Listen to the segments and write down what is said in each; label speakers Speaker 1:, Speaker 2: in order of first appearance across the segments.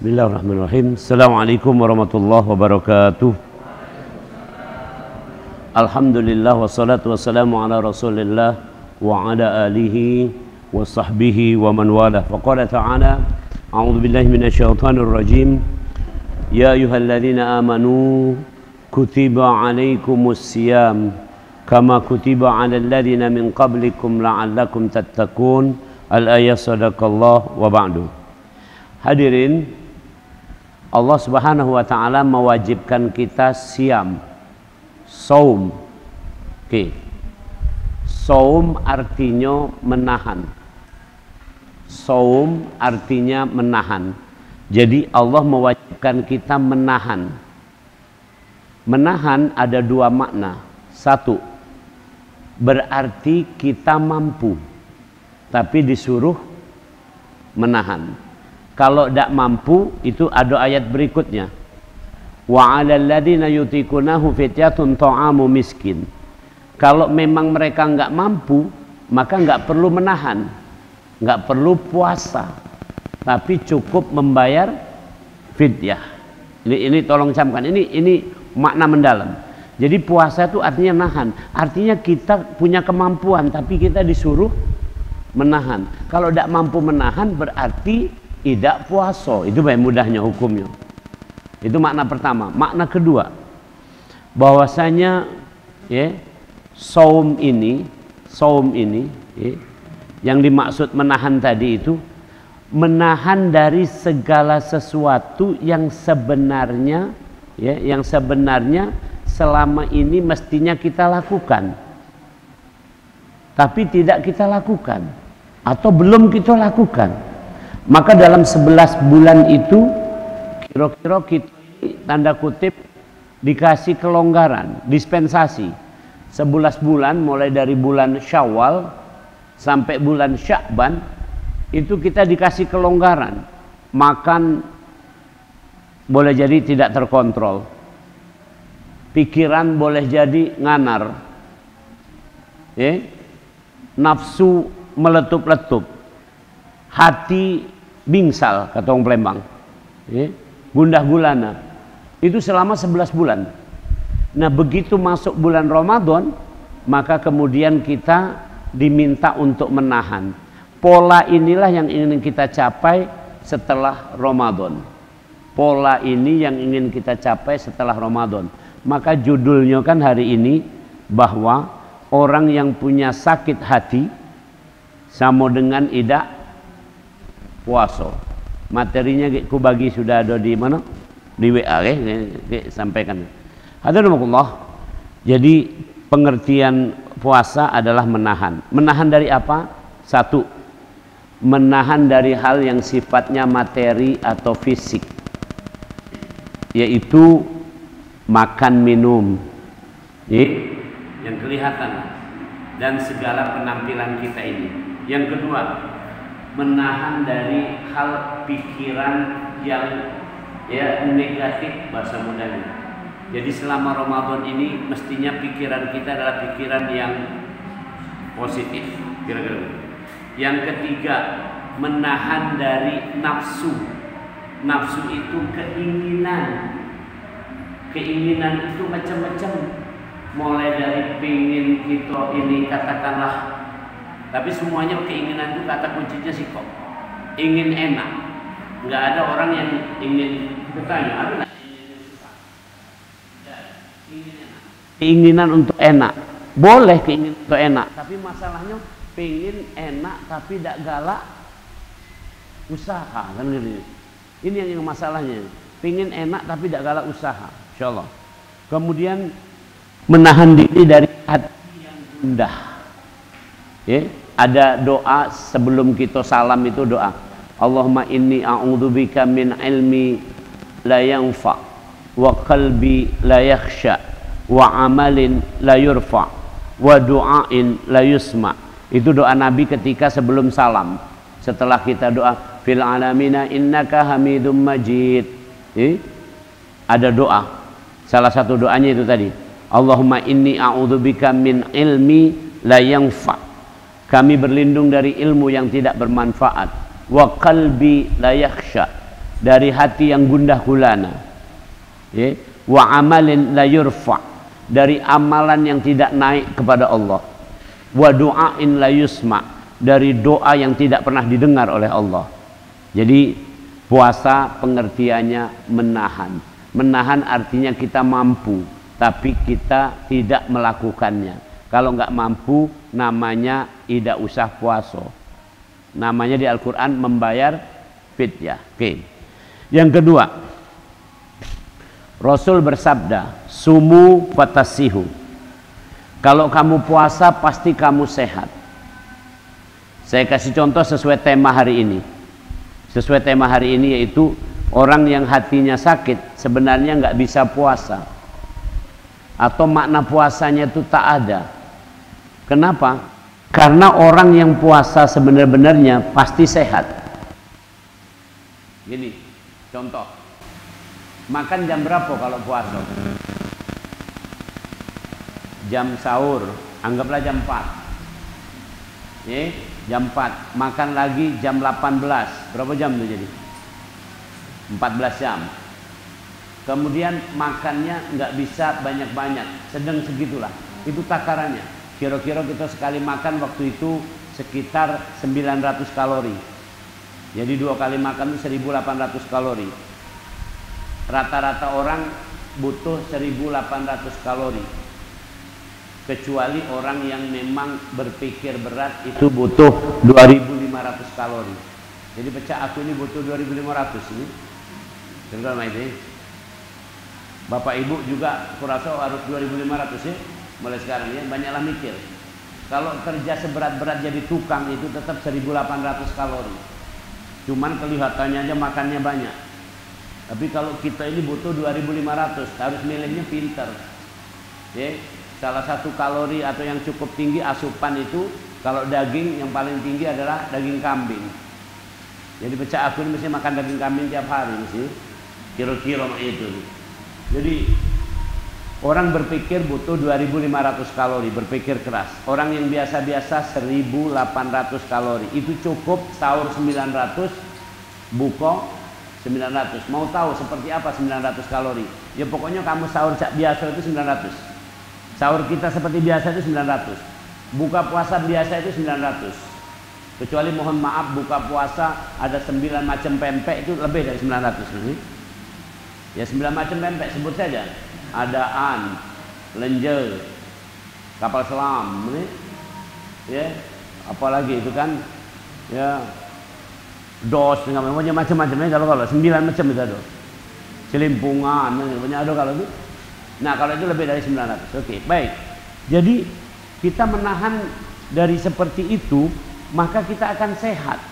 Speaker 1: Bismillahirrahmanirrahim. Assalamualaikum warahmatullahi wabarakatuh. Alhamdulillah wassalatu wassalamu ala Rasulillah wa ala alihi wa sahbihi wa man wala. Faqala ta'ala, a'udzu billahi minasyaitonir rajim. Ya ayyuhalladzina amanu kutiba 'alaikumus siyam kama kutiba 'alal ladzina min qablikum la'allakum tattaqun. Al-ayat sadaqallah wa ba'du. Hadirin, Allah Subhanahu wa ta'ala mewajibkan kita siam, saum. Oke. Saum artinya menahan. Saum artinya menahan. Jadi Allah mewajibkan kita menahan. Menahan ada dua makna. Satu, berarti kita mampu, tapi disuruh menahan. Kalau tidak mampu, itu ada ayat berikutnya. Wa 'alal ladzina yutiqunahu fityatun ta'amu miskin. Kalau memang mereka enggak mampu, maka enggak perlu menahan, enggak perlu puasa, tapi cukup membayar fidyah. Ini tolong camkan. Ini makna mendalam. Jadi puasa itu artinya nahan. Artinya kita punya kemampuan, tapi kita disuruh menahan. Kalau tidak mampu menahan, berarti tidak puasa. Itu baik mudahnya hukumnya. Itu makna pertama. Makna kedua, bahwasanya saum ini yang dimaksud menahan tadi itu menahan dari segala sesuatu yang sebenarnya selama ini mestinya kita lakukan, tapi tidak kita lakukan atau belum kita lakukan. Maka dalam 11 bulan itu kira-kira kita tanda kutip dikasih kelonggaran, dispensasi. 11 bulan mulai dari bulan Syawal sampai bulan Sya'ban itu kita dikasih kelonggaran. Makan boleh jadi tidak terkontrol. Pikiran boleh jadi nganar. Nafsu meletup-letup. Hati bingsal, kata orang Palembang, gundah gulana. Itu selama 11 bulan. Nah, begitu masuk bulan Ramadan, maka kemudian kita diminta untuk menahan. Pola inilah yang ingin kita capai setelah Ramadan. Pola ini yang ingin kita capai setelah Ramadan. Maka judulnya kan hari ini bahwa orang yang punya sakit hati sama dengan idak puasa. Materinya ku bagi sudah ada di mana? Di WA sampaikan. Hadirullah. Jadi pengertian puasa adalah menahan. Menahan dari apa? Satu, menahan dari hal yang sifatnya materi atau fisik, yaitu makan minum, yang kelihatan dan segala penampilan kita ini. Yang kedua, menahan dari hal pikiran yang negatif, bahasa mudahnya. Jadi selama Ramadan ini mestinya pikiran kita adalah pikiran yang positif, kira-kira. Yang ketiga, menahan dari nafsu. Nafsu itu keinginan. Keinginan itu macam-macam. Mulai dari pingin kita ini katakanlah, tapi semuanya keinginan itu kata kuncinya sih kok. Ingin enak. Nggak ada orang yang ingin bertanya, ada nggak keinginan untuk enak? Boleh keinginan untuk enak, tapi masalahnya pengen enak tapi tidak galak usaha, kan gitu. Ini yang masalahnya. Pengen enak tapi tidak galak usaha, insyaallah. Kemudian menahan diri dari hati yang gundah. Ada doa sebelum kita salam, itu doa, Allahumma inni a'udzubika min ilmi la yanfa wa qalbi la yakhsha wa amalin la yurfa wa du'ain la yusma. Itu doa Nabi ketika sebelum salam. Setelah kita doa fil alamina innaka hamidum majid, ada doa. Salah satu doanya itu tadi, Allahumma inni a'udzubika min ilmi la yanfa. Kami berlindung dari ilmu yang tidak bermanfaat. Wa qalbi la yakhsha, dari hati yang gundah gulana, ya, wa amalin la yurfa, dari amalan yang tidak naik kepada Allah, wa du'ain la yusma, dari doa yang tidak pernah didengar oleh Allah. Jadi puasa pengertiannya menahan. Menahan artinya kita mampu, tapi kita tidak melakukannya. Kalau nggak mampu, namanya tidak usah puasa. Namanya di Al-Quran membayar fidyah. Oke. Yang kedua, Rasul bersabda, sumu fatasihu. Kalau kamu puasa pasti kamu sehat. Saya kasih contoh sesuai tema hari ini. Sesuai tema hari ini yaitu orang yang hatinya sakit sebenarnya nggak bisa puasa. Atau makna puasanya itu tak ada. Kenapa? Karena orang yang puasa sebenarnya pasti sehat. Gini. Contoh, makan jam berapa kalau puasa? Jam sahur, anggaplah jam 4. Jam 4, makan lagi jam 18. Berapa jam itu jadi? 14 jam. Kemudian makannya nggak bisa banyak-banyak, sedang segitulah. Itu takarannya. Kira-kira kita sekali makan waktu itu sekitar 900 kalori. Jadi 2 kali makan itu 1800 kalori. Rata-rata orang butuh 1800 kalori. Kecuali orang yang memang berpikir berat itu butuh 2500 kalori. Jadi pecah aku ini butuh 2500 ini. Dengar ini. Bapak Ibu juga kurasa harus 2500 ya. Mulai sekarang ya, banyaklah mikir. Kalau kerja seberat-berat jadi tukang itu tetap 1800 kalori. Cuman kelihatannya aja makannya banyak. Tapi kalau kita ini butuh 2500, harus milihnya pinter. Ya, salah satu kalori atau yang cukup tinggi asupan itu, kalau daging yang paling tinggi adalah daging kambing. Jadi pecah aku ini mesti makan daging kambing tiap hari mesti. Kira-kira itu. Jadi orang berpikir butuh 2500 kalori, berpikir keras. Orang yang biasa-biasa 1800 kalori. Itu cukup sahur 900, buka 900. Mau tahu seperti apa 900 kalori? Ya pokoknya kamu sahur biasa itu 900. Sahur kita seperti biasa itu 900. Buka puasa biasa itu 900. Kecuali mohon maaf buka puasa ada 9 macam pempek itu lebih dari 900. Ya 9 macam pempek sebut saja. Ada lenjer, kapal selam, ya, apalagi itu kan, ya, dos, macam-macamnya kalau 9 macam itu ada, celimpungan, banyak ada kalau itu. Nah kalau itu lebih dari 900, oke, baik. Jadi kita menahan dari seperti itu, maka kita akan sehat.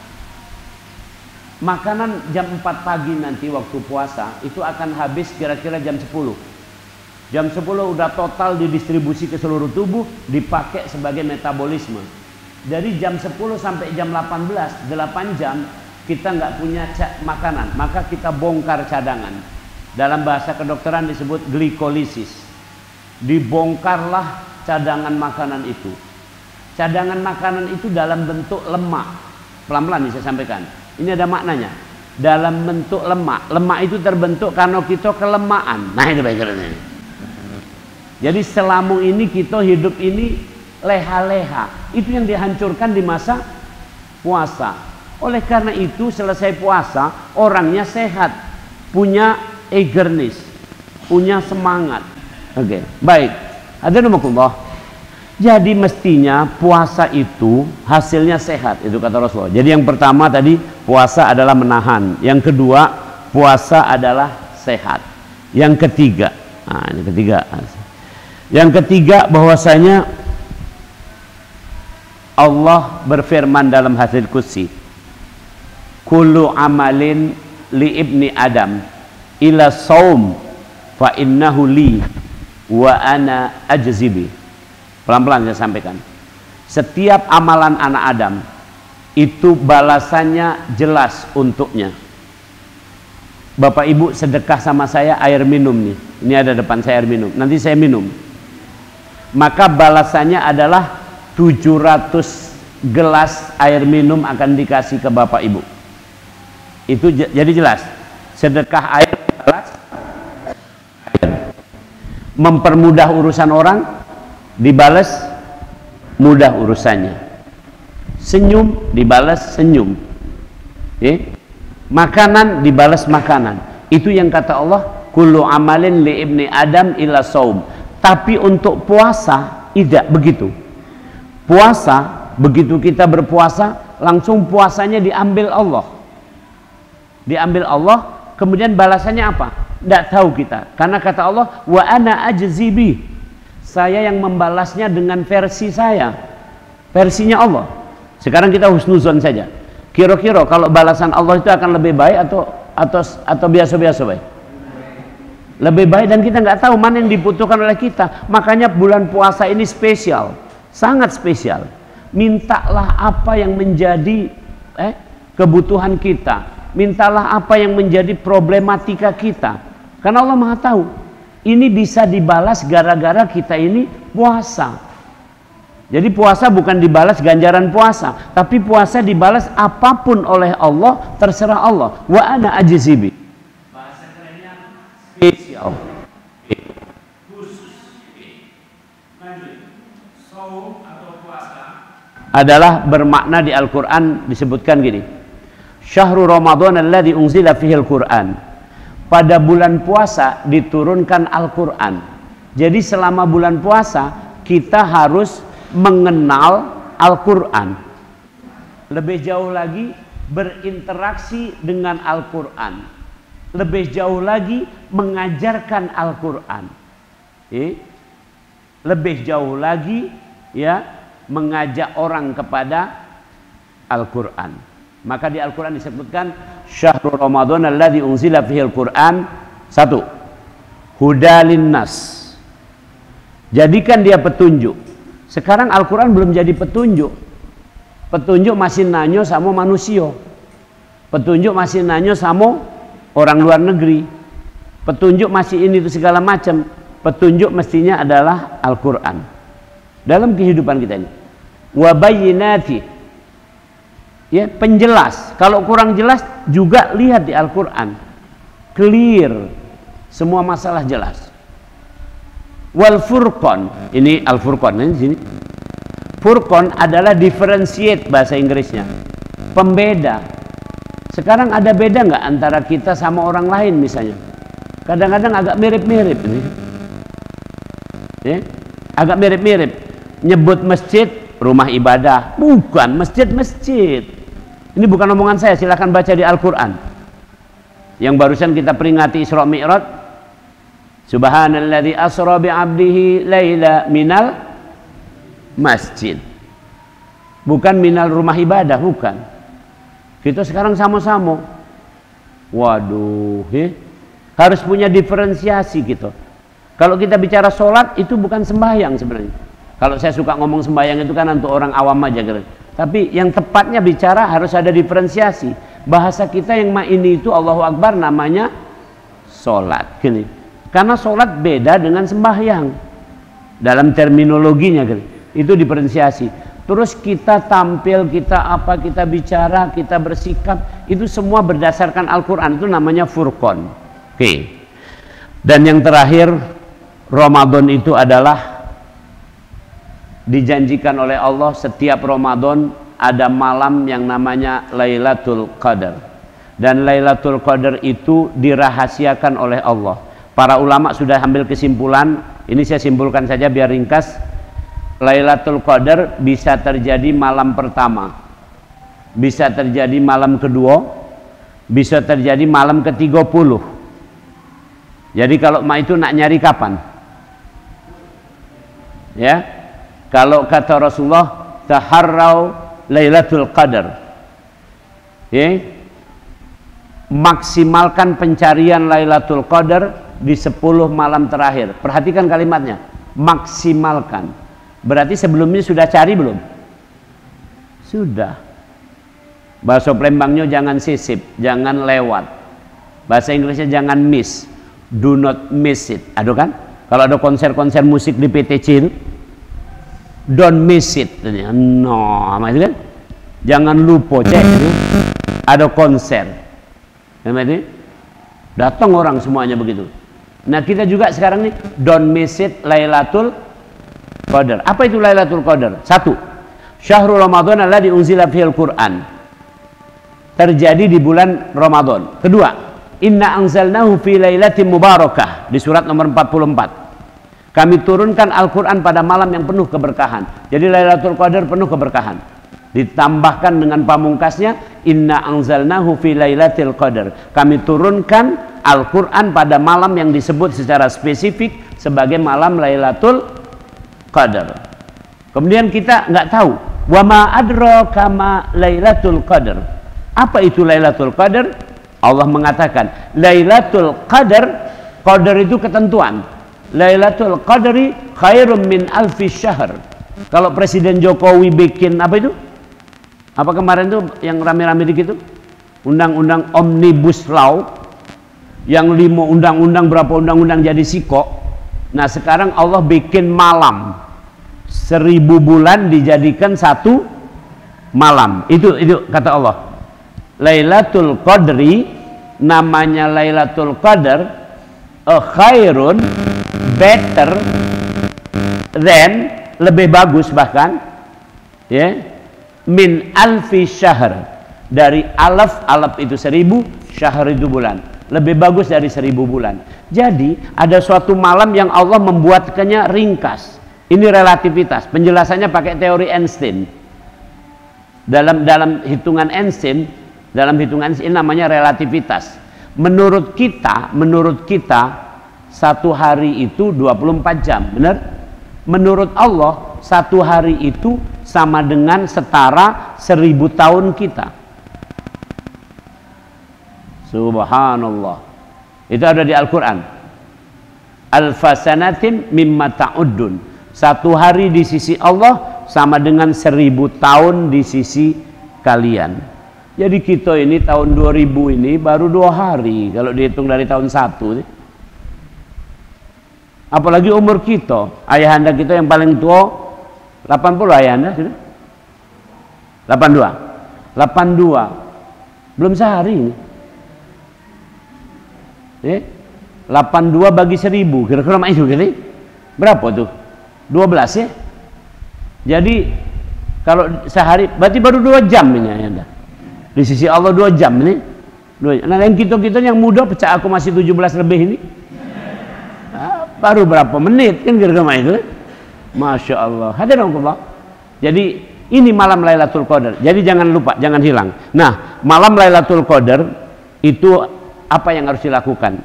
Speaker 1: Makanan jam 4 pagi nanti waktu puasa itu akan habis kira-kira jam 10. Jam 10 udah total didistribusi ke seluruh tubuh, dipakai sebagai metabolisme. Dari jam 10 sampai jam 18, 8 jam kita nggak punya makanan, maka kita bongkar cadangan. Dalam bahasa kedokteran disebut glikolisis. Dibongkarlah cadangan makanan itu. Cadangan makanan itu dalam bentuk lemak. Pelan-pelan nih saya sampaikan. Ini ada maknanya. Dalam bentuk lemak. Lemak itu terbentuk karena kita kelemahan. Nah itu baiknya. Jadi selama ini kita hidup ini leha-leha. Itu yang dihancurkan di masa puasa. Oleh karena itu selesai puasa orangnya sehat, punya eagerness, punya semangat. Oke, baik. Hadirin. Jadi mestinya puasa itu hasilnya sehat, itu kata Rasulullah. Jadi yang pertama tadi puasa adalah menahan. Yang kedua puasa adalah sehat. Yang ketiga, nah ini ketiga. Yang ketiga bahwasanya Allah berfirman dalam hadits qudsi, kullu amalin li ibni Adam ila saum fa innahu li wa ana ajzibi. Pelan-pelan saya sampaikan. Setiap amalan anak Adam itu balasannya jelas untuknya. Bapak Ibu sedekah sama saya air minum nih. Ini ada depan saya air minum. Nanti saya minum. Maka balasannya adalah 700 gelas air minum akan dikasih ke Bapak Ibu. Itu jadi jelas. sedekah air balas air, mempermudah urusan orang dibalas mudah urusannya, senyum dibalas senyum, makanan dibalas makanan. Itu yang kata Allah, kullu amalin li ibni adam illa saum. Tapi untuk puasa tidak begitu. Puasa, begitu kita berpuasa, langsung puasanya diambil Allah. Diambil Allah, kemudian balasannya apa? Tidak tahu kita. Karena kata Allah, wa ana ajzibi. Saya yang membalasnya dengan versi saya. Versinya Allah. Sekarang kita husnuzon saja. Kira-kira kalau balasan Allah itu akan lebih baik atau biasa-biasa baik? Lebih baik, dan kita nggak tahu mana yang dibutuhkan oleh kita. Makanya bulan puasa ini spesial, sangat spesial. Mintalah apa yang menjadi kebutuhan kita, mintalah apa yang menjadi problematika kita, karena Allah Maha tahu. Ini bisa dibalas gara-gara kita ini puasa. Jadi puasa bukan dibalas ganjaran puasa, tapi puasa dibalas apapun oleh Allah, terserah Allah. Wa ana ajzibi. Bahasa kerennya spesial, khusus. Lanjut. Saum atau puasa adalah bermakna di Al-Quran disebutkan gini, Syahrul Ramadan alladzi unzila fihil Qur'an. Pada bulan puasa diturunkan Al-Quran. Jadi selama bulan puasa kita harus mengenal Al-Quran. Lebih jauh lagi berinteraksi dengan Al-Quran. Lebih jauh lagi mengajarkan Al-Quran. Lebih jauh lagi ya mengajak orang kepada Al-Quran. Maka di Al-Quran disebutkan Syahrul Ramadan alladzi unzila fihil Qur'an. 1. Hudalin nas. Jadikan dia petunjuk. Sekarang Al-Quran belum jadi petunjuk. Petunjuk masih nanyo sama manusia. Petunjuk masih nanyo sama orang luar negeri. Petunjuk masih ini itu segala macam. Petunjuk mestinya adalah Al-Quran dalam kehidupan kita ini. Wa bayyinati. Ya, penjelas. Kalau kurang jelas juga lihat di Al-Quran, clear, semua masalah jelas. Wal furqan, ini Al-Furqan ini sini. Furqan adalah differentiate bahasa Inggrisnya, pembeda. Sekarang ada beda nggak antara kita sama orang lain misalnya? Kadang-kadang agak mirip-mirip ini, ya, agak mirip-mirip. Nyebut masjid rumah ibadah, bukan masjid-masjid. Ini bukan omongan saya, silahkan baca di Al-Quran. Yang barusan kita peringati Isra Mi'raj. Subhanalladzi asra bi'abdihi laila minal masjid. Bukan minal rumah ibadah, bukan. Kita sekarang sama-sama. Waduh, harus punya diferensiasi gitu. Kalau kita bicara sholat, itu bukan sembahyang sebenarnya. Kalau saya suka ngomong sembahyang itu kan untuk orang awam aja gitu. Tapi yang tepatnya bicara harus ada diferensiasi. Bahasa kita yang ini itu Allahu Akbar namanya sholat gini. Karena sholat beda dengan sembahyang dalam terminologinya gini. Itu diferensiasi. Terus kita tampil, kita apa, kita bicara, kita bersikap, itu semua berdasarkan Al-Quran. Itu namanya furqan. Oke. Dan yang terakhir, Ramadan itu adalah dijanjikan oleh Allah setiap Ramadan ada malam yang namanya Lailatul Qadar. Dan Lailatul Qadar itu dirahasiakan oleh Allah. Para ulama sudah ambil kesimpulan, ini saya simpulkan saja biar ringkas. Lailatul Qadar bisa terjadi malam pertama, bisa terjadi malam kedua, bisa terjadi malam ke-30. Jadi kalau itu nak nyari kapan? Ya, kalau kata Rasulullah, taharrau Lailatul Qadar. Maksimalkan pencarian Lailatul Qadar di 10 malam terakhir. Perhatikan kalimatnya, maksimalkan. Berarti sebelumnya sudah cari belum? Sudah. Bahasa Palembangnya jangan sisip, jangan lewat. Bahasa Inggrisnya jangan miss, do not miss it. Aduh kan? Kalau ada konser-konser musik di PTC itu, don't miss it. No, itu kan? Jangan lupa cek itu. Ada konser. Datang orang semuanya begitu. Nah, kita juga sekarang nih don't miss it Lailatul Qadar. Apa itu Lailatul Qadar? Satu, Syahrul Ramadan alladzi unzila fihil Qur'an. Terjadi di bulan Ramadan. Kedua, inna anzalnahu fi lailatin mubarakah di surat nomor 44. Kami turunkan Al-Qur'an pada malam yang penuh keberkahan. Jadi Lailatul Qadar penuh keberkahan. Ditambahkan dengan pamungkasnya inna anzalnahu fi lailatul qadar. Kami turunkan Al-Qur'an pada malam yang disebut secara spesifik sebagai malam Lailatul Qadar. Kemudian kita nggak tahu wa ma adraka ma Lailatul Qadar. Apa itu Lailatul Qadar? Allah mengatakan Lailatul Qadar, qadar itu ketentuan. Lailatul Qadri khairum min alfi syahr. Kalau Presiden Jokowi bikin apa itu? Apa kemarin tuh yang rame-rame dikit tuh? Undang-undang Omnibus Law yang 5 undang-undang, berapa undang-undang jadi sikok. Nah, sekarang Allah bikin malam 1000 bulan dijadikan 1 malam. Itu kata Allah. Lailatul Qadri, namanya Lailatul Qadar, khairun, better than, lebih bagus bahkan, ya. Min alfi syahr, dari alaf itu 1000, syahr itu bulan, lebih bagus dari 1000 bulan. Jadi ada suatu malam yang Allah membuatkannya ringkas. Ini relativitas, penjelasannya pakai teori Einstein. Dalam hitungan Einstein ini namanya relativitas. Menurut kita satu hari itu 24 jam, benar? Menurut Allah satu hari itu sama dengan setara 1000 tahun kita. Subhanallah. Itu ada di Al-Quran. Alfasanatin mimma ta'uddun. Satu hari di sisi Allah sama dengan 1000 tahun di sisi kalian. Jadi kita ini tahun 2000 ini baru 2 hari kalau dihitung dari tahun 1. Apalagi umur kita, ayahanda kita yang paling tua 80, ayahanda sudah 82 belum sehari ini. 82 bagi 1000 kira-kira itu kali berapa tuh? 12 ya. Jadi kalau sehari berarti baru 2 jam ini ayahanda. Di sisi Allah 2 jam ini. Nah, yang kita yang muda pecah aku masih 17 lebih ini. Baru berapa menit kan kira-kira itu. Masya Allah. Hadirullah. Jadi ini malam Lailatul Qadar. Jadi jangan lupa, jangan hilang. Nah, malam Lailatul Qadar itu apa yang harus dilakukan?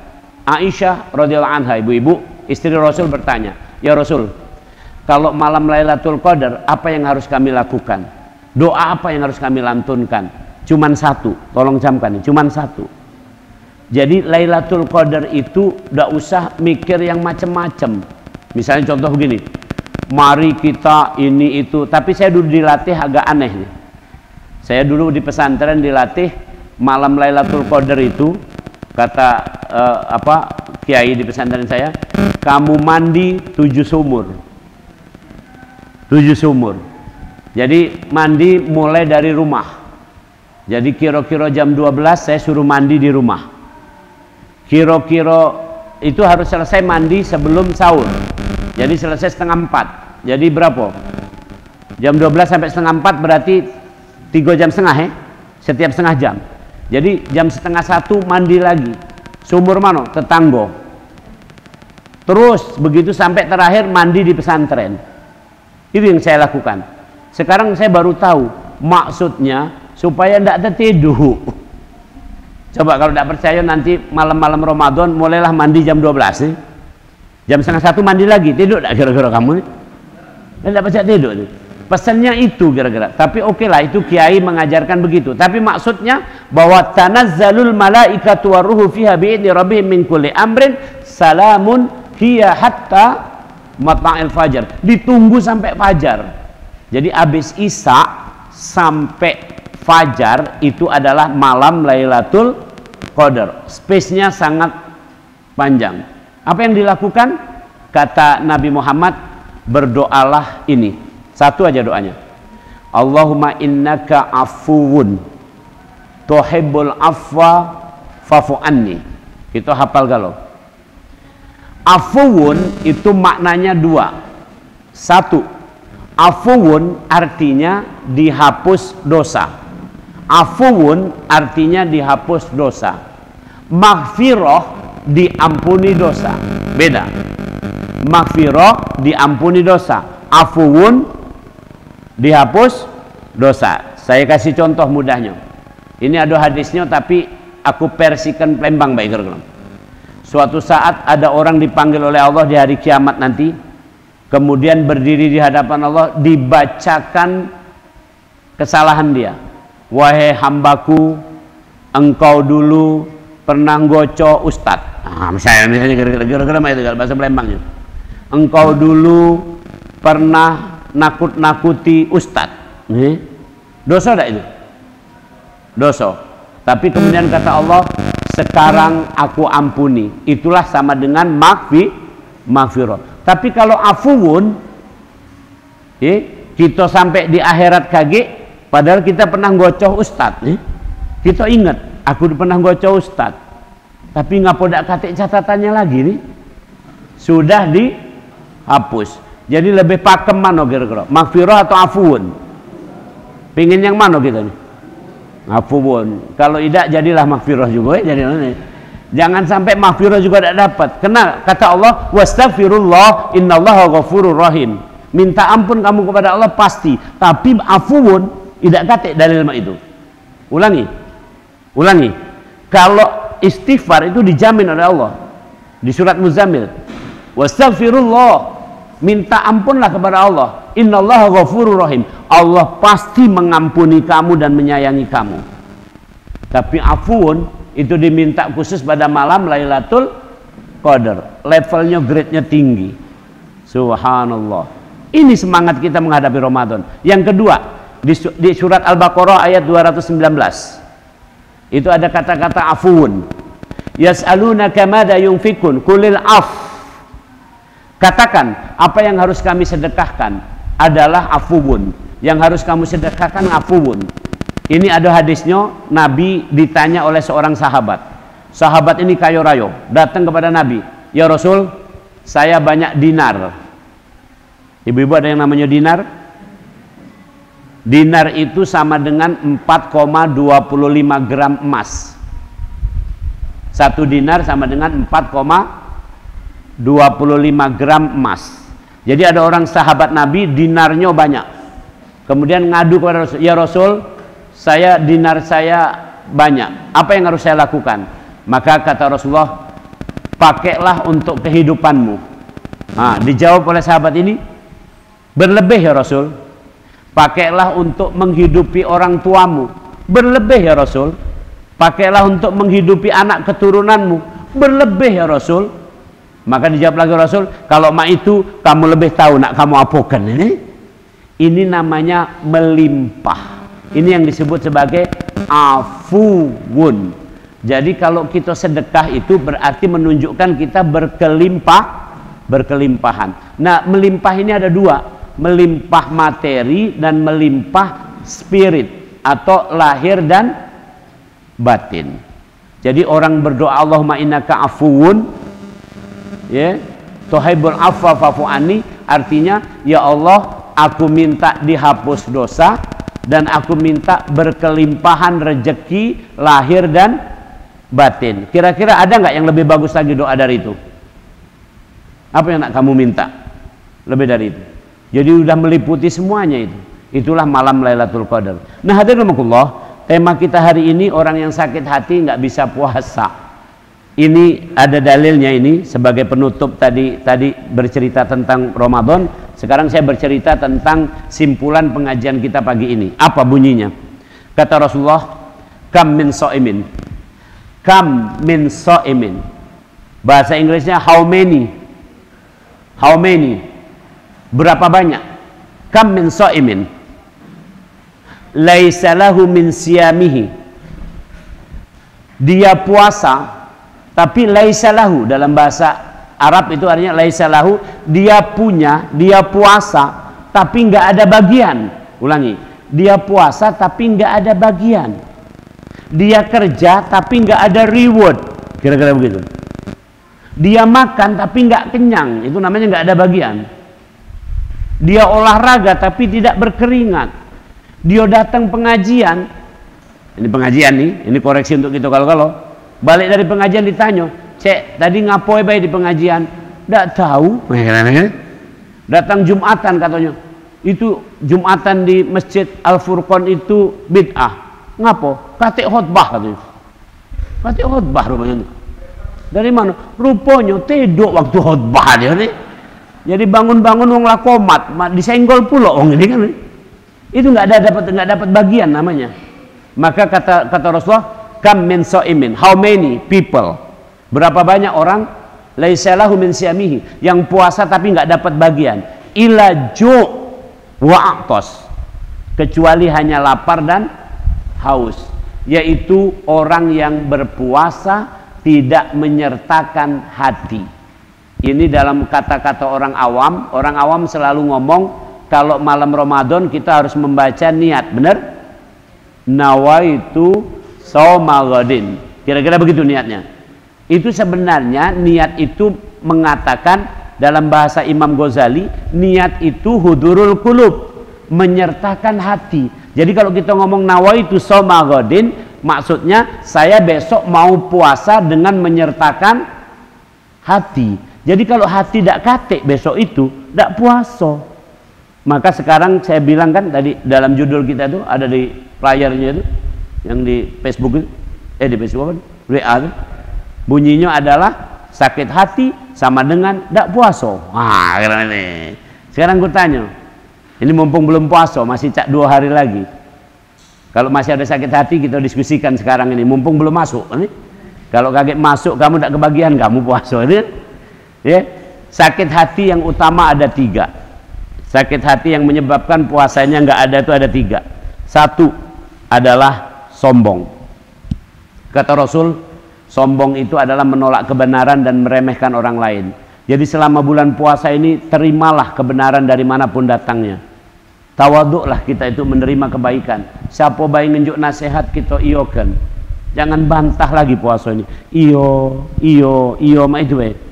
Speaker 1: Aisyah radhiyallahu anha, ibu-ibu, istri Rasul bertanya, "Ya Rasul, kalau malam Lailatul Qadar apa yang harus kami lakukan? Doa apa yang harus kami lantunkan?" Cuman satu, tolong camkan, cuman satu. Jadi Lailatul Qadar itu udah usah mikir yang macam-macam. Misalnya contoh begini, mari kita ini itu, tapi saya dulu dilatih agak aneh nih. Saya dulu di pesantren dilatih malam Lailatul Qadar itu, kata kiai di pesantren saya, kamu mandi 7 sumur. 7 sumur. Jadi mandi mulai dari rumah. Jadi kira-kira jam 12 saya suruh mandi di rumah. Kira-kira itu harus selesai mandi sebelum sahur. Jadi selesai 3:30. Jadi berapa? Jam 12 sampai 3:30 berarti 3 jam setengah ya? Setiap setengah jam. Jadi jam 12:30 mandi lagi. Sumur mana? Tetanggo. Terus begitu sampai terakhir mandi di pesantren. Itu yang saya lakukan. Sekarang saya baru tahu maksudnya supaya tidak tertidur. Coba kalau tidak percaya nanti malam-malam Ramadan mulailah mandi jam 12 nih. Jam 12:30 mandi lagi, tidur tidak kira-kira kamu nih? Tidak percaya tidur nih. Pesannya itu kira-kira. Tapi oke lah, itu kiai mengajarkan begitu. Tapi maksudnya bahwa tanazzalul malaikatu waruhu fiha bi'idni rabbihim min kulli amrin salamun hiya hatta matla'il fajar. Ditunggu sampai fajar. Jadi habis Isya sampai fajar itu adalah malam Lailatul Qadar. Space-nya sangat panjang. Apa yang dilakukan? Kata Nabi Muhammad, berdoalah ini. Satu aja doanya. Allahumma innaka afuwun tuhibbul afwa fa'fu anni. Kita hafal galau. Afuwun itu maknanya dua. Satu, afuwun artinya dihapus dosa. Afuwun artinya dihapus dosa. Maghfirah diampuni dosa. Beda. Maghfirah diampuni dosa. Afuwun dihapus dosa. Saya kasih contoh mudahnya. Ini ada hadisnya tapi aku versikan Palembang baik. Suatu saat ada orang dipanggil oleh Allah di hari kiamat nanti, kemudian berdiri di hadapan Allah, dibacakan kesalahan dia. Wahai hambaku, engkau dulu pernah goco ustad. Misalnya gara-gara itu bahasa Palembangnya. Engkau dulu pernah nakut-nakuti ustad. Dosa tak itu? Dosa. Tapi kemudian kata Allah, sekarang aku ampuni. Itulah sama dengan maghfirah. Tapi kalau afuwun, kita sampai di akhirat kaget, padahal kita pernah gocoh ustad. Kita ingat, aku pernah gocoh ustad. Tapi ngapa dak katik catatannya lagi nih? Sudah dihapus. Jadi lebih pakem mana kira-kira? Maghfirah atau afuwun? Pingin yang mana kita nih? Afuwun. Kalau tidak jadilah maghfirah juga jadi. Jangan sampai maghfirah juga tidak dapat. Karena kata Allah, wastaghfirullah innallaha ghafurur rahim. Minta ampun kamu kepada Allah pasti, tapi afuwun tidak katik dalil itu. Ulangi. Kalau istighfar itu dijamin oleh Allah di surat Muzammil. Wastaghfirullah, minta ampunlah kepada Allah. Innallaha ghafurur rahim. Allah pasti mengampuni kamu dan menyayangi kamu. Tapi afuun itu diminta khusus pada malam Lailatul Qadar. Levelnya, grade-nya tinggi. Subhanallah. Ini semangat kita menghadapi Ramadan. Yang kedua, di surat Al-Baqarah ayat 219. Itu ada kata-kata afuun. Yas'alunaka madza yunfikun qulil af. Katakan, apa yang harus kami sedekahkan adalah afuwun. Yang harus kamu sedekahkan afuwun. Ini ada hadisnya, Nabi ditanya oleh seorang sahabat. Sahabat ini kayo rayo, datang kepada Nabi. Ya Rasul, saya banyak dinar. Ibu-ibu ada yang namanya dinar? Dinar itu sama dengan 4,25 gram emas. Satu dinar sama dengan 4,25 gram emas. Jadi ada orang sahabat Nabi dinarnya banyak. Kemudian ngadu kepada Rasul, ya Rasul, dinar saya banyak. Apa yang harus saya lakukan? Maka kata Rasulullah, pakailah untuk kehidupanmu. Dijawab oleh sahabat ini, berlebih ya Rasul. Pakailah untuk menghidupi orang tuamu. Berlebih ya Rasul. Pakailah untuk menghidupi anak keturunanmu. Berlebih ya Rasul. Maka dijawab lagi Rasul, kalau mak itu kamu lebih tahu nak kamu apakan ini. Ini namanya melimpah. Ini yang disebut sebagai afuwun. Jadi kalau kita sedekah itu berarti menunjukkan kita berkelimpahan. Nah, melimpah ini ada dua, melimpah materi dan melimpah spirit atau lahir dan batin. Jadi orang berdoa Allahumma innaka afuwun, tuhibbul afwa fa'fu anni, artinya ya Allah, aku minta dihapus dosa dan aku minta berkelimpahan rezeki lahir dan batin. Kira-kira ada nggak yang lebih bagus lagi doa dari itu? Apa yang nak kamu minta lebih dari itu? Jadi udah meliputi semuanya itu. Itulah malam Lailatul Qadar. Nah, hadirin rahimakumullah, tema kita hari ini orang yang sakit hati nggak bisa puasa. Ini ada dalilnya ini sebagai penutup tadi bercerita tentang Ramadan. Sekarang saya bercerita tentang simpulan pengajian kita pagi ini. Apa bunyinya? Kata Rasulullah, kam min sha'imin. Kam min sha'imin. Bahasa Inggrisnya how many? How many? Berapa banyak? Kam min sha'imin. Laisa lahu min siyamihi. Dia puasa tapi laisa lahu, dalam bahasa Arab itu artinya laisa lahu, dia puasa tapi nggak ada bagian. Ulangi, dia puasa tapi nggak ada bagian. Dia kerja tapi nggak ada reward. Kira-kira begitu. Dia makan tapi nggak kenyang, itu namanya nggak ada bagian. Dia olahraga tapi tidak berkeringat. Dia datang pengajian, ini pengajian nih, ini koreksi untuk kita kalau balik dari pengajian ditanya, cek tadi ngapoy baik di pengajian, nggak tahu. Datang Jumatan katanya, itu Jumatan di Masjid Al Furqan itu bid'ah. Ngapo? Katik khutbah katanya. Katik khutbah rupanya. Dari mana? Rupanya tidur waktu khutbah dia nih. Jadi bangun-bangun wong lakomat, disenggol pula wong ini kan. Itu nggak dapat bagian namanya. Maka kata Rasulullah, kam min shaimin, how many people? Berapa banyak orang laisa lahu min siyamihi, yang puasa tapi nggak dapat bagian. Ila ju' wa atos, kecuali hanya lapar dan haus, yaitu orang yang berpuasa tidak menyertakan hati. Ini dalam kata-kata orang awam selalu ngomong kalau malam Ramadan kita harus membaca niat, benar? Nawaitu shauma ghadin. Kira-kira begitu niatnya. Itu sebenarnya niat itu mengatakan dalam bahasa Imam Ghazali, niat itu hudurul qulub, menyertakan hati. Jadi kalau kita ngomong nawaitu shauma ghadin, maksudnya saya besok mau puasa dengan menyertakan hati. Jadi kalau hati tidak katik besok itu tidak puasa. Maka sekarang saya bilang kan tadi dalam judul kita itu ada di playernya itu yang di Facebook itu, di Facebook WA itu, bunyinya adalah sakit hati sama dengan tidak puasa. Wah, karena ini. Sekarang gue tanya, ini mumpung belum puasa masih 2 hari lagi. Kalau masih ada sakit hati kita diskusikan sekarang ini, mumpung belum masuk. Kalau kaget masuk kamu tidak kebagian, kamu puasa ini. Ya, sakit hati yang utama ada 3. Sakit hati yang menyebabkan puasanya nggak ada itu ada 3. 1 adalah sombong. Kata Rasul, sombong itu adalah menolak kebenaran dan meremehkan orang lain. Jadi selama bulan puasa ini terimalah kebenaran dari manapun datangnya. Tawaduklah kita itu menerima kebaikan. Siapa baik nunjuk nasihat kita iyokan. Jangan bantah lagi puasa ini. Iyo mak itu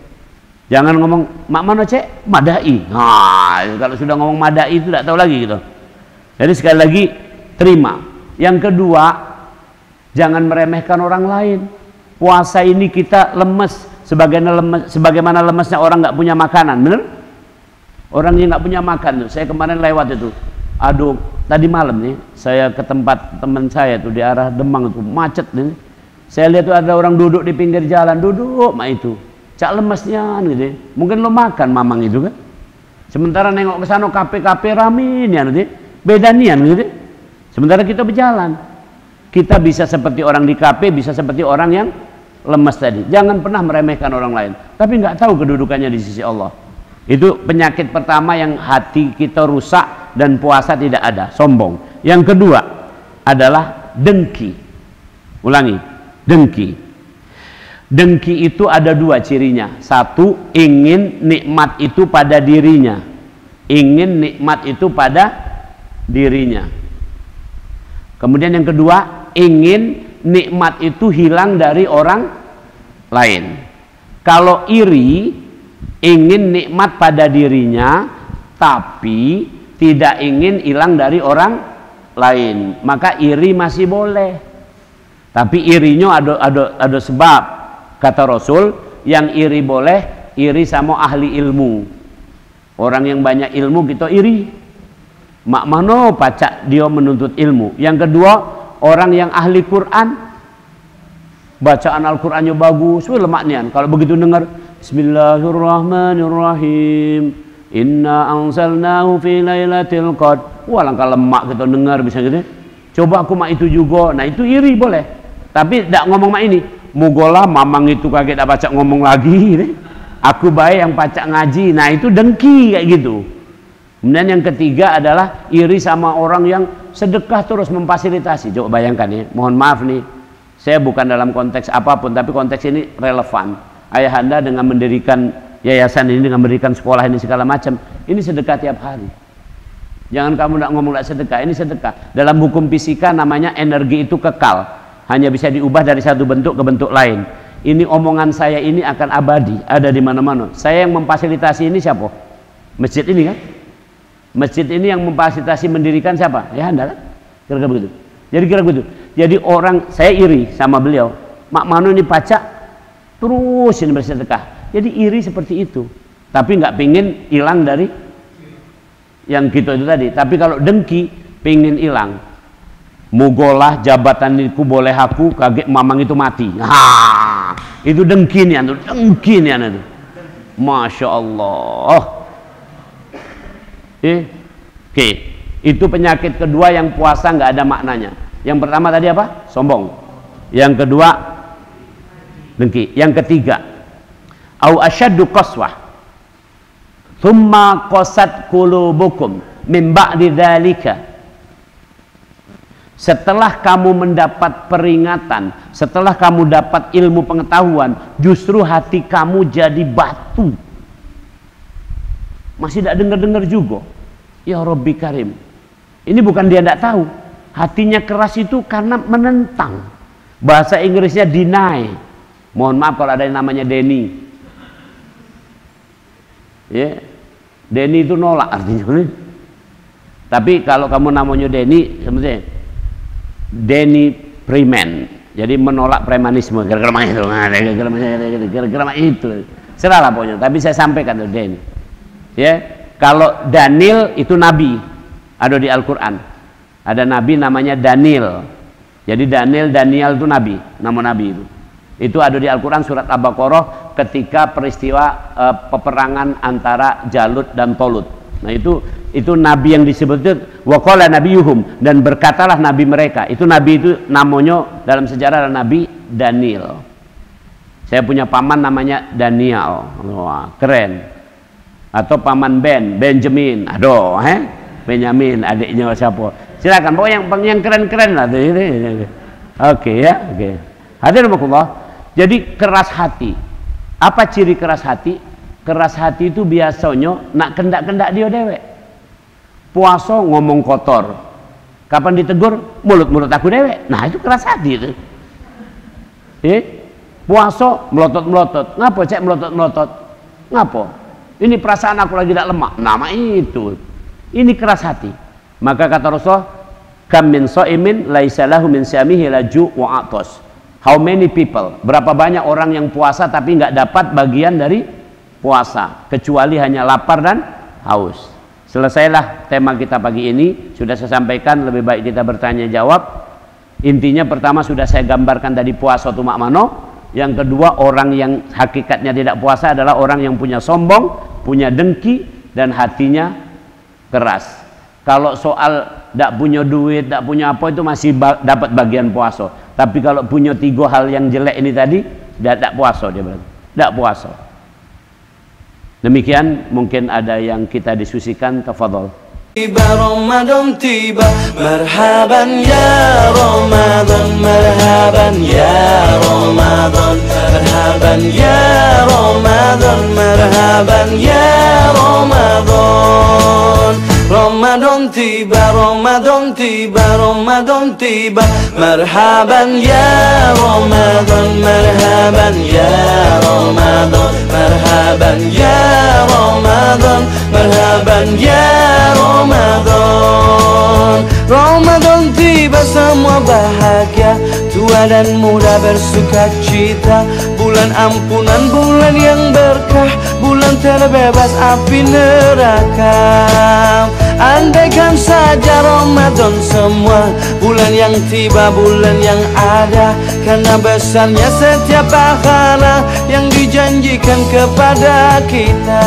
Speaker 1: Jangan ngomong mak mana cek madai. Nah, kalau sudah ngomong madai itu tidak tahu lagi gitu. Jadi sekali lagi terima. Yang kedua, jangan meremehkan orang lain. Puasa ini kita lemes, sebagaimana lemesnya orang nggak punya makanan, bener? Orang yang nggak punya makan tuh. Saya kemarin lewat itu. Aduh, tadi malam nih saya ke tempat teman saya tuh di arah Demang itu macet nih. Saya lihat tuh ada orang duduk di pinggir jalan, duduk mak itu. Cak lemesnya gitu. Mungkin lo makan mamang itu kan. Sementara nengok ke sana kafe-kafe rame nih gitu. Beda nian gitu. Sementara kita berjalan. Kita bisa seperti orang di kafe, bisa seperti orang yang lemes tadi. Jangan pernah meremehkan orang lain. Tapi nggak tahu kedudukannya di sisi Allah. Itu penyakit pertama yang hati kita rusak dan puasa tidak ada, sombong. Yang kedua adalah dengki. Ulangi, dengki. Dengki itu ada 2 cirinya. 1, ingin nikmat itu pada dirinya. Ingin nikmat itu pada dirinya. Kemudian yang kedua, ingin nikmat itu hilang dari orang lain. Kalau iri, ingin nikmat pada dirinya, tapi tidak ingin hilang dari orang lain, maka iri masih boleh. Tapi irinya ada sebab. Kata Rasul, yang iri boleh, iri sama ahli ilmu. Orang yang banyak ilmu kita iri. Mak mano pacak dia menuntut ilmu. Yang kedua, orang yang ahli Quran, bacaan Al-Qurannya bagus, lemak nian. Kalau begitu dengar Bismillahirrahmanirrahim, inna anzalnahu fi lailatul qadr. Wah, langkah lemak kita dengar bisa gitu. Coba aku mak itu juga. Nah, itu iri boleh. Tapi tidak ngomong mak ini. Mugola mamang itu kaget tak pacak ngomong lagi. Aku baik yang pacak ngaji. Nah, itu dengki kayak gitu. Kemudian yang ketiga adalah iri sama orang yang sedekah terus memfasilitasi. Coba bayangkan ya. Mohon maaf nih. Saya bukan dalam konteks apapun, tapi konteks ini relevan. Ayahanda dengan mendirikan yayasan ini, dengan mendirikan sekolah ini segala macam, ini sedekah tiap hari. Jangan kamu tidak ngomong tidak sedekah, ini sedekah. Dalam hukum fisika namanya energi itu kekal, hanya bisa diubah dari satu bentuk ke bentuk lain. ini omongan saya ini akan abadi, ada di mana-mana. Saya yang memfasilitasi ini siapa? Masjid ini kan? Masjid ini yang memfasilitasi mendirikan siapa? Ya Anda kan? Kira-kira begitu. Jadi kira begitu. Jadi orang, saya iri sama beliau. Mak Mano ini pacak terus ini bersedekah. Jadi iri seperti itu. Tapi nggak pingin hilang dari yang gitu itu tadi. Tapi kalau dengki pingin hilang. Mugolah jabatan itu boleh aku, kaget mamang itu mati. Itu dengki nih anu, dengki nih anu. Masya Allah. Oke. Itu penyakit kedua yang puasa nggak ada maknanya. Yang pertama tadi apa? Sombong. Yang kedua dengki. Yang ketiga, au asyaddu qaswah. Thumma qasat qulubukum min ba'di dzalika. Setelah kamu mendapat peringatan, setelah kamu dapat ilmu pengetahuan, justru hati kamu jadi batu. Masih tidak dengar-dengar juga. Ya Rabbi Karim. Ini bukan dia tidak tahu. Hatinya keras itu karena menentang. Bahasa Inggrisnya deny. Mohon maaf kalau ada yang namanya Denny. Ya, Denny itu nolak artinya. Tapi kalau kamu namanya Denny, sebenarnya Denny Preman. Jadi menolak premanisme. Gara-gara itu, gara-gara itu. Serahlah pokoknya. Tapi saya sampaikan tuh Denny. Ya, kalau Daniel itu nabi. Ada di Al-Quran. Ada nabi namanya Daniel. Jadi Daniel itu nabi, nama nabi itu. Itu ada di Al-Quran surat Al-Baqarah ketika peristiwa peperangan antara Jalut dan Tolut. Nah itu nabi yang disebut itu waqala nabiyuhum, dan berkatalah nabi mereka. Itu nabi itu namanya dalam sejarah adalah Nabi Daniel. Saya punya paman namanya Daniel. Wah, keren. Atau paman Benjamin. Aduh, Benjamin adiknya siapa? Silakan, pokoknya yang keren-keren lah. Oke ya, oke. Hadirin rahimakumullah. Jadi keras hati. Apa ciri keras hati? Keras hati itu biasanya nak kendak-kendak dia dewek. Puasa ngomong kotor. Kapan ditegur? Mulut-mulut aku dewek. Nah itu keras hati itu. Puasa melotot-melotot. Ngapa cek melotot-melotot? Ngapa? Ini perasaan aku lagi tidak lemak. Nama itu. Ini keras hati. Maka kata Rasulullah, kam min shaimin laisa lahu min siyamihi la ju' wa atos. How many people? Berapa banyak orang yang puasa tapi nggak dapat bagian dari puasa, kecuali hanya lapar dan haus. Selesailah tema kita pagi ini. Sudah saya sampaikan, lebih baik kita bertanya jawab. Intinya pertama sudah saya gambarkan tadi puasa itu mak mano. Yang kedua, orang yang hakikatnya tidak puasa adalah orang yang punya sombong, punya dengki, dan hatinya keras. Kalau soal tidak punya duit, tidak punya apa, itu masih dapat bagian puasa. Tapi kalau punya 3 hal yang jelek ini tadi, tidak puasa dia berarti. Tidak puasa. Demikian, mungkin ada yang kita diskusikan. Tafadhol.
Speaker 2: Tiba Ramadan tiba, marhaban ya Ramadan, marhaban ya Ramadan, marhaban ya Ramadan, marhaban ya Ramadan. Ramadan tiba, Ramadan tiba, Ramadan tiba, marhaban ya Ramadan, marhaban ya Ramadan, marhaban ya Ramadan, marhaban ya Ramadan. Ramadan tiba, semua bahagia, tua dan muda bersuka cita. Bulan ampunan, bulan yang berkah, bulan terbebas api neraka. Andaikan saja Ramadan semua, bulan yang tiba, bulan yang ada, karena besarnya setiap pahala yang dijanjikan kepada kita.